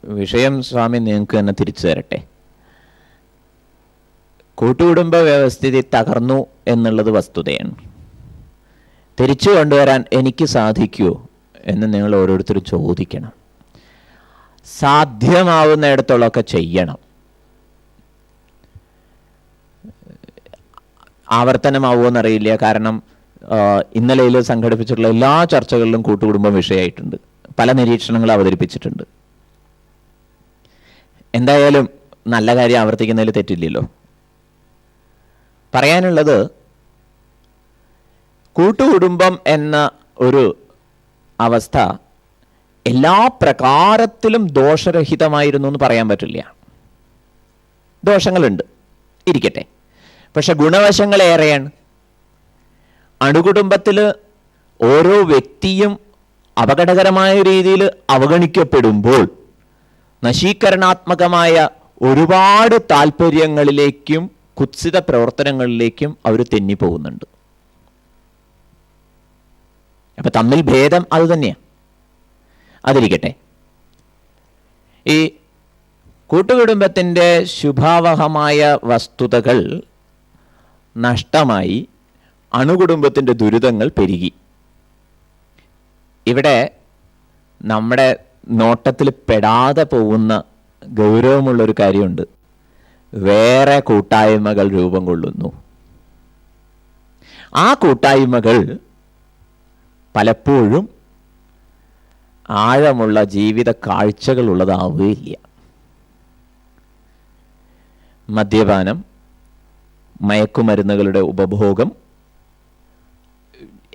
വിഷയം സ്വാമി നിങ്ങൾക്ക് തന്നെ തിരിച്ചു തരട്ടെ. കൂട്ടുകുടുംബ വ്യവസ്ഥിതി തകർന്നു എന്നുള്ളത് വസ്തുതയാണ്. തിരിച്ചു കൊണ്ടുവരാൻ എനിക്ക് സാധിക്കുമോ എന്ന് നിങ്ങൾ ഓരോരുത്തരും ചോദിക്കണം. സാധ്യമാവുന്നിടത്തോളമൊക്കെ ചെയ്യണം. ആവർത്തനമാവുമെന്നറിയില്ല. കാരണം ഇന്നലെയിൽ സംഘടിപ്പിച്ചിട്ടുള്ള എല്ലാ ചർച്ചകളിലും കൂട്ടുകുടുംബം വിഷയമായിട്ടുണ്ട്. പല നിരീക്ഷണങ്ങൾ അവതരിപ്പിച്ചിട്ടുണ്ട്. എന്തായാലും നല്ല കാര്യം ആവർത്തിക്കുന്നതിൽ തെറ്റില്ലല്ലോ. പറയാനുള്ളത്, കൂട്ടുകുടുംബം എന്ന ഒരു അവസ്ഥ എല്ലാ പ്രകാരത്തിലും ദോഷരഹിതമായിരുന്നു എന്ന് പറയാൻ പറ്റില്ല. ദോഷങ്ങളുണ്ട്, ഇരിക്കട്ടെ. പക്ഷെ ഗുണവശങ്ങളേറെയാണ്. അണുകുടുംബത്തിൽ ഓരോ വ്യക്തിയും അപകടകരമായ രീതിയിൽ അവഗണിക്കപ്പെടുമ്പോൾ നശീകരണാത്മകമായ ഒരുപാട് താല്പര്യങ്ങളിലേക്കും കുത്സിത പ്രവർത്തനങ്ങളിലേക്കും അവർ തെന്നിപ്പോകുന്നുണ്ട്. അപ്പം തമ്മിൽ ഭേദം അത് തന്നെയാണ്. അതിരിക്കട്ടെ. ഈ കൂട്ടുകുടുംബത്തിൻ്റെ ശുഭാവഹമായ വസ്തുതകൾ നഷ്ടമായി അണുകുടുംബത്തിൻ്റെ ദുരിതങ്ങൾ പെരുകി. ഇവിടെ നമ്മുടെ നോട്ടത്തിൽ പെടാതെ പോകുന്ന ഗൗരവമുള്ളൊരു കാര്യമുണ്ട്. വേറെ കൂട്ടായ്മകൾ രൂപം കൊള്ളുന്നു. ആ കൂട്ടായ്മകൾ പലപ്പോഴും ആഴമുള്ള ജീവിത കാഴ്ചകളുള്ളതാവുകയില്ല. മദ്യപാനം, മയക്കുമരുന്നുകളുടെ ഉപഭോഗം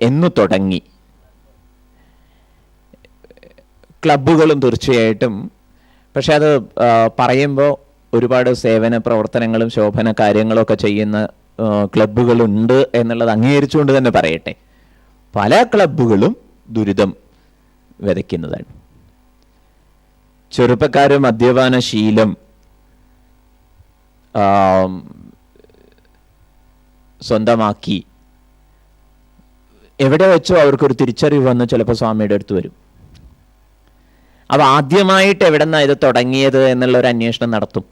എന്നു തുടങ്ങി ക്ലബ്ബുകളും തീർച്ചയായിട്ടും. പക്ഷെ അത് പറയുമ്പോൾ ഒരുപാട് സേവന പ്രവർത്തനങ്ങളും ശോഭന കാര്യങ്ങളൊക്കെ ചെയ്യുന്ന ക്ലബ്ബുകളുണ്ട് എന്നുള്ളത് അംഗീകരിച്ചുകൊണ്ട് തന്നെ പറയട്ടെ. പല ക്ലബ്ബുകളും ദുരിതം വിതയ്ക്കുന്നതാണ്. ചെറുപ്പക്കാർ മദ്യപാന ശീലം സ്വന്തമാക്കി എവിടെ വെച്ചോ അവർക്കൊരു തിരിച്ചറിവ് വന്ന് ചിലപ്പോൾ സ്വാമിയുടെ അടുത്ത് വരും. അപ്പോൾ ആദ്യമായിട്ട് എവിടെ നിന്നാണ് ഇത് തുടങ്ങിയത് എന്നുള്ളൊരു അന്വേഷണം നടത്തും.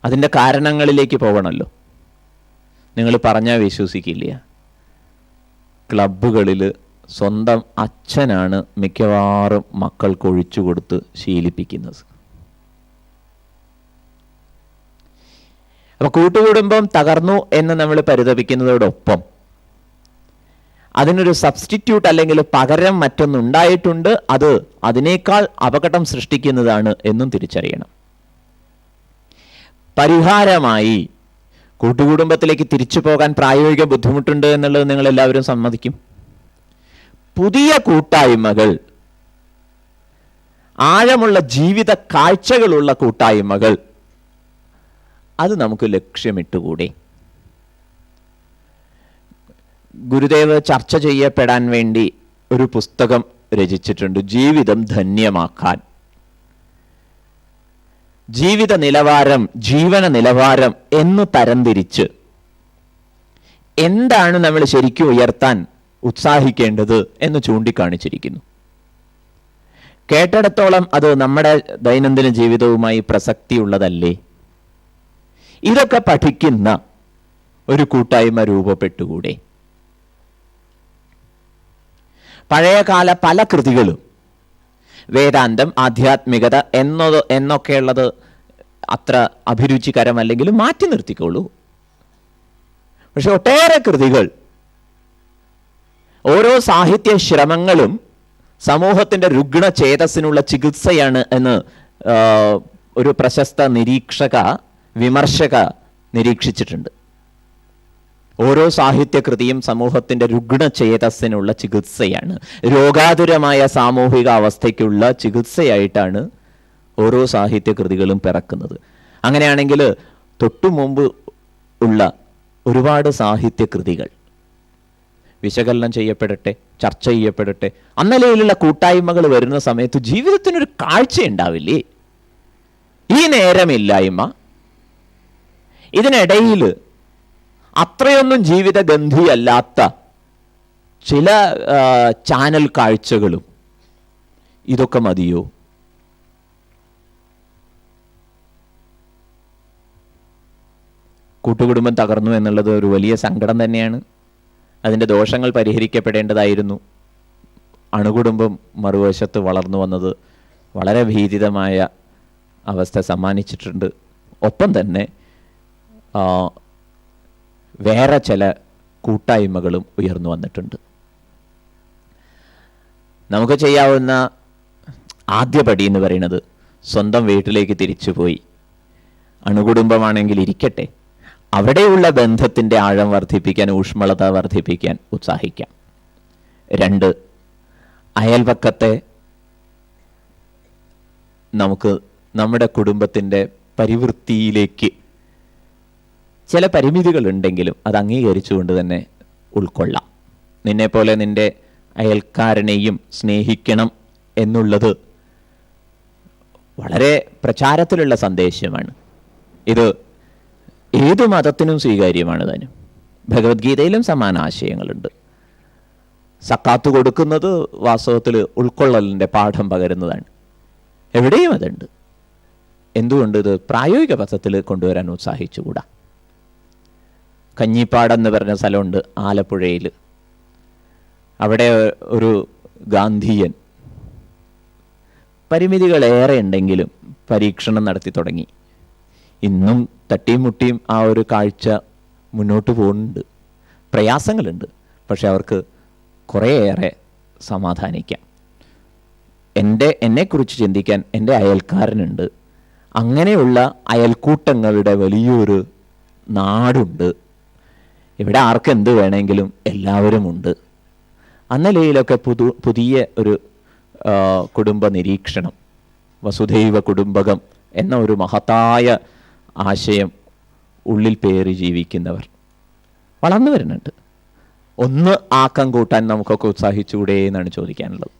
അതിൻ്റെ കാരണങ്ങളിലേക്ക് പോകണമല്ലോ. നിങ്ങൾ പറഞ്ഞാൽ വിശ്വസിക്കില്ല, ക്ലബ്ബുകളിൽ സ്വന്തം അച്ഛനാണ് മിക്കവാറും മക്കൾക്ക് ഒഴിച്ചു കൊടുത്ത് ശീലിപ്പിക്കുന്നത്. അപ്പോൾ കൂട്ടുകുടുംബം തകർന്നു എന്ന് നമ്മൾ പരിതപിക്കുന്നതോടൊപ്പം അതിനൊരു സബ്സ്റ്റിറ്റ്യൂട്ട് അല്ലെങ്കിൽ പകരം മറ്റൊന്നുണ്ടായിട്ടുണ്ട്. അത് അതിനേക്കാൾ അപകടം സൃഷ്ടിക്കുന്നതാണ് എന്നും തിരിച്ചറിയണം. പരിഹാരമായി കൂട്ടുകുടുംബത്തിലേക്ക് തിരിച്ചു പോകാൻ പ്രായോഗിക ബുദ്ധിമുട്ടുണ്ട് എന്നുള്ളത് നിങ്ങളെല്ലാവരും സമ്മതിക്കും. പുതിയ കൂട്ടായ്മകൾ, ആഴമുള്ള ജീവിത കാഴ്ചകളുള്ള കൂട്ടായ്മകൾ, അത് നമുക്ക് ലക്ഷ്യമിട്ടുകൂടെ? ഗുരുദേവ് ചർച്ച ചെയ്യപ്പെടാൻ വേണ്ടി ഒരു പുസ്തകം രചിച്ചിട്ടുണ്ട്, ജീവിതം ധന്യമാക്കാൻ. ജീവിത നിലവാരം, ജീവന നിലവാരം എന്ന് തരംതിരിച്ച് എന്താണ് നമ്മൾ ശരിക്കും ഉയർത്താൻ ഉത്സാഹിക്കേണ്ടത് എന്ന് ചൂണ്ടിക്കാണിച്ചിരിക്കുന്നു. കേട്ടിടത്തോളം അത് നമ്മുടെ ദൈനംദിന ജീവിതവുമായി പ്രസക്തിയുള്ളതല്ലേ? ഇതൊക്കെ പഠിക്കുന്ന ഒരു കൂട്ടായ്മ രൂപപ്പെട്ടുകൂടെ? പഴയകാല പല കൃതികളും വേദാന്തം, ആധ്യാത്മികത എന്നൊക്കെയുള്ളത് അത്ര അഭിരുചികരമല്ലെങ്കിലും മാറ്റി നിർത്തിക്കോളൂ. പക്ഷെ ഒട്ടേറെ കൃതികൾ, ഓരോ സാഹിത്യ ശ്രമങ്ങളും സമൂഹത്തിൻ്റെ രുഗ്ണ ചേതസ്സിനുള്ള ചികിത്സയാണ് എന്ന് ഒരു പ്രശസ്ത നിരീക്ഷക, വിമർശക നിരീക്ഷിച്ചിട്ടുണ്ട്. ഓരോ സാഹിത്യകൃതിയും സമൂഹത്തിൻ്റെ രുഗ്ണചേതസ്സിനുള്ള ചികിത്സയാണ്, രോഗാതുരമായ സാമൂഹിക അവസ്ഥയ്ക്കുള്ള ചികിത്സയായിട്ടാണ് ഓരോ സാഹിത്യകൃതികളും പിറക്കുന്നത്. അങ്ങനെയാണെങ്കിൽ തൊട്ടു മുമ്പ് ഉള്ള ഒരുപാട് സാഹിത്യകൃതികൾ വിശകലനം ചെയ്യപ്പെടട്ടെ, ചർച്ച ചെയ്യപ്പെടട്ടെ. അന്നലയിലുള്ള കൂട്ടായ്മകൾ വരുന്ന സമയത്ത് ജീവിതത്തിനൊരു കാഴ്ചയുണ്ടാവില്ലേ? ഈ നേരമില്ലായ്മ, ഇതിനിടയിൽ അത്രയൊന്നും ജീവിതഗന്ധിയല്ലാത്ത ചില ചാനൽ കാഴ്ചകളും, ഇതൊക്കെ മതിയോ? കൂട്ടുകുടുംബം തകർന്നു എന്നുള്ളത് ഒരു വലിയ സങ്കടം തന്നെയാണ്. അതിൻ്റെ ദോഷങ്ങൾ പരിഹരിക്കപ്പെടേണ്ടതായിരുന്നു. അണുകുടുംബം മറുവശത്ത് വളർന്നു വന്നത് വളരെ ഭീതിതമായ അവസ്ഥ സമ്മാനിച്ചിട്ടുണ്ട്. ഒപ്പം തന്നെ വേറെ ചില കൂട്ടായ്മകളും ഉയർന്നു വന്നിട്ടുണ്ട്. നമുക്ക് ചെയ്യാവുന്ന ആദ്യ പടി എന്ന് പറയുന്നത് സ്വന്തം വീട്ടിലേക്ക് തിരിച്ചുപോയി, അണുകുടുംബമാണെങ്കിൽ ഇരിക്കട്ടെ, അവിടെയുള്ള ബന്ധത്തിൻ്റെ ആഴം വർദ്ധിപ്പിക്കാൻ, ഊഷ്മളത വർദ്ധിപ്പിക്കാൻ ഉത്സാഹിക്കാം. 2, അയൽപക്കത്തെ നമുക്ക് നമ്മുടെ കുടുംബത്തിൻ്റെ പരിവൃത്തിയിലേക്ക് ചില പരിമിതികളുണ്ടെങ്കിലും അത് അംഗീകരിച്ചുകൊണ്ട് തന്നെ ഉൾക്കൊള്ളാം. നിന്നെപ്പോലെ നിൻ്റെ അയൽക്കാരനെയും സ്നേഹിക്കണം എന്നുള്ളത് വളരെ പ്രചാരത്തിലുള്ള സന്ദേശമാണ്. ഇത് ഏതു മതത്തിനും സ്വീകാര്യമാണ്. താനും ഭഗവത്ഗീതയിലും സമാന ആശയങ്ങളുണ്ട്. സക്കാത്ത് കൊടുക്കുന്നത് വാസ്തവത്തിൽ ഉൾക്കൊള്ളലിൻ്റെ പാഠം പകരുന്നതാണ്. എവിടെയും അതുണ്ട്. എന്തുകൊണ്ട് ഇത് പ്രായോഗിക പഥത്തിൽ കൊണ്ടുവരാൻ ഉത്സാഹിച്ചുകൂടാ? കഞ്ഞിപ്പാടെന്ന് പറഞ്ഞ സ്ഥലമുണ്ട് ആലപ്പുഴയിൽ. അവിടെ ഒരു ഗാന്ധിയൻ പരിമിതികളേറെ ഉണ്ടെങ്കിലും പരീക്ഷണം നടത്തി തുടങ്ങി. ഇന്നും തട്ടിയും മുട്ടിയും ആ ഒരു കാഴ്ച മുന്നോട്ട് പോകുന്നുണ്ട്. പ്രയാസങ്ങളുണ്ട്, പക്ഷെ അവർക്ക് കുറേയേറെ സമാധാനിക്കാം. എന്നെക്കുറിച്ച് ചിന്തിക്കാൻ എൻ്റെ അയൽക്കാരനുണ്ട്. അങ്ങനെയുള്ള അയൽക്കൂട്ടങ്ങളുടെ വലിയൊരു നാടുണ്ട്. ഇവിടെ ആർക്കെന്ത് വേണമെങ്കിലും എല്ലാവരുമുണ്ട്. അന്നലയിലൊക്കെ പുതിയ ഒരു കുടുംബ നിരീക്ഷണം, വസുധൈവ കുടുംബകം എന്ന ഒരു മഹത്തായ ആശയം ഉള്ളിൽ പേറി ജീവിക്കുന്നവർ വളർന്നു വരുന്നുണ്ട്. ഒന്ന് ആക്കം കൂട്ടാൻ നമുക്കൊക്കെ ഉത്സാഹിച്ചുകൂടെ എന്നാണ് ചോദിക്കാനുള്ളത്.